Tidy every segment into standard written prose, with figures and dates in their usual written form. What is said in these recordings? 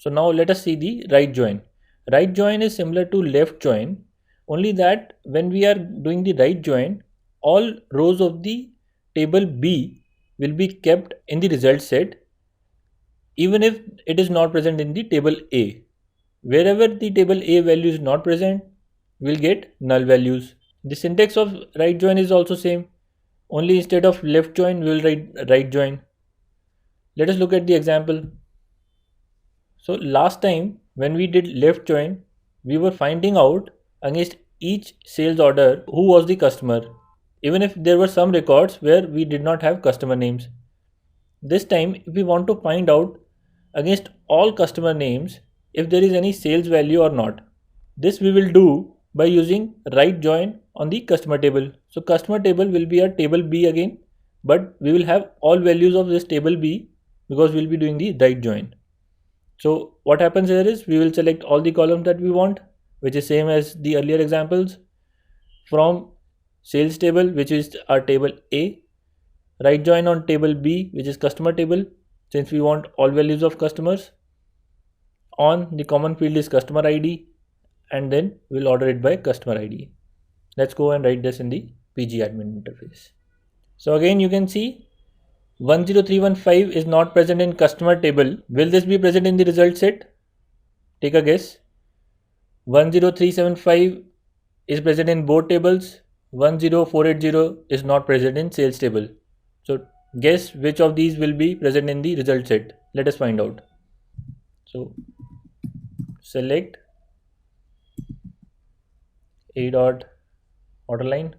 So now let us see the right join. Right join is similar to left join, only that when we are doing the right join, all rows of the table B will be kept in the result set even if it is not present in the table A. Wherever the table A value is not present, we'll get null values. The syntax of right join is also same, only instead of left join we will write right join. Let us look at the example. So last time when we did left join, we were finding out against each sales order who was the customer, even if there were some records where we did not have customer names. This time, if we want to find out against all customer names if there is any sales value or not, this we will do by using right join on the customer table. So customer table will be a table B again, but we will have all values of this table B because we will be doing the right join. So what happens here is we will select all the columns that we want, which is same as the earlier examples, from sales table, which is our table A, right join on table B, which is customer table, since we want all values of customers. On the common field is customer ID, and then we'll order it by customer ID. Let's go and write this in the PG admin interface. So again you can see 10315 is not present in customer table. Will this be present in the result set? Take a guess. 10375 is present in both tables. 10480 is not present in sales table. So guess which of these will be present in the result set. Let us find out. So select A dot order line,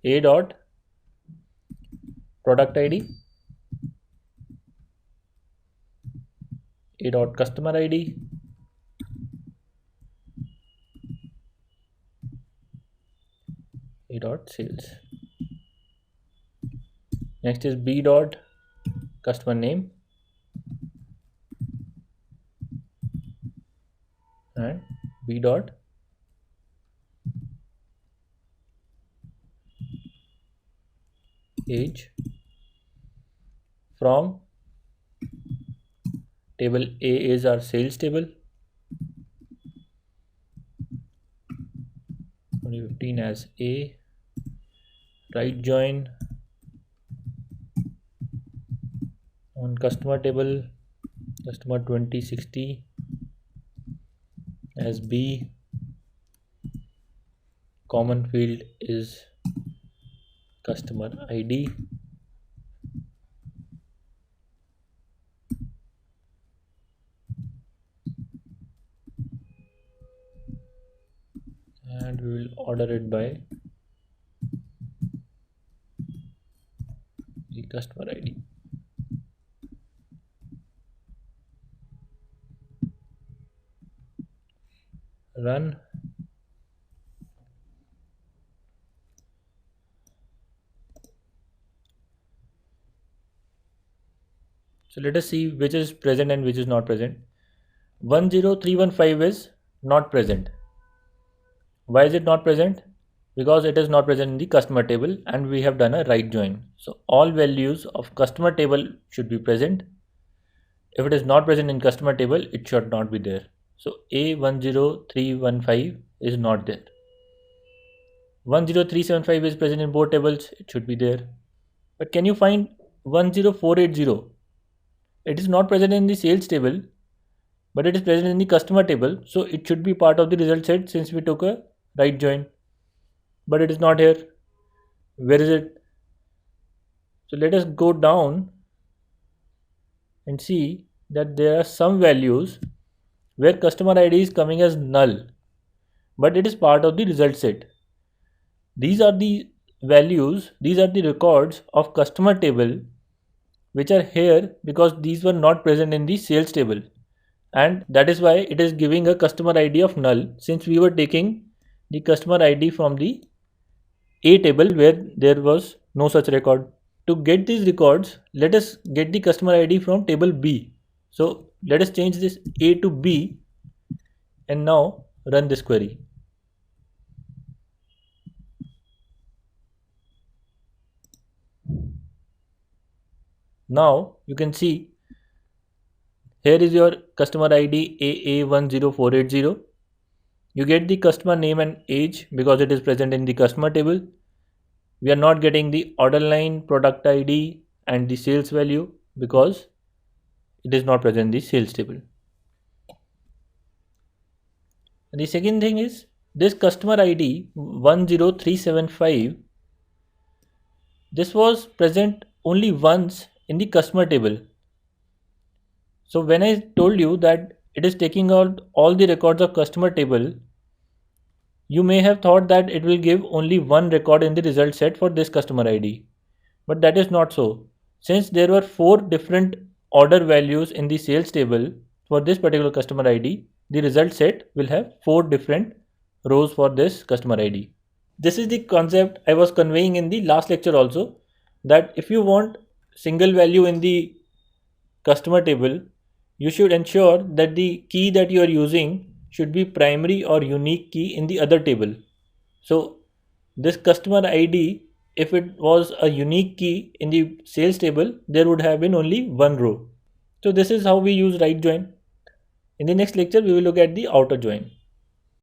A dot product ID, A dot customer ID, A dot sales. Next is B dot customer name and B dot age. From table A is our sales table, 2015 as A, right join on customer table, customer 2060 as B, common field is customer ID, and we will order it by the customer ID. Run. So let us see which is present and which is not present. 10315 is not present. Why is it not present? Because it is not present in the customer table and we have done a right join. So all values of customer table should be present. If it is not present in customer table, it should not be there. So A10315 is not there. 10375 is present in both tables, it should be there. But can you find 10480? It is not present in the sales table, but it is present in the customer table, so it should be part of the result set since we took a right join. But it is not here. Where is it? So let us go down and see that there are some values where customer ID is coming as null, but it is part of the result set. These are the values, these are the records of customer table which are here because these were not present in the sales table, and that is why it is giving a customer ID of null since we were taking the customer ID from the A table where there was no such record. To get these records, let us get the customer ID from table B. So let us change this A to B, and now run this query. Now you can see here is your customer ID AA10480. You get the customer name and age because it is present in the customer table. We are not getting the order line, product ID and the sales value because it is not present in the sales table. And the second thing is this customer ID 10375, this was present only once in the customer table. So when I told you that it is taking out all the records of customer table, you may have thought that it will give only one record in the result set for this customer ID. But that is not so. Since there were 4 different order values in the sales table for this particular customer ID, the result set will have 4 different rows for this customer ID. This is the concept I was conveying in the last lecture also, that if you want single value in the customer table, you should ensure that the key that you are using should be primary or unique key in the other table. So this customer ID, if it was a unique key in the sales table, there would have been only one row. So this is how we use right join. In the next lecture, we will look at the outer join.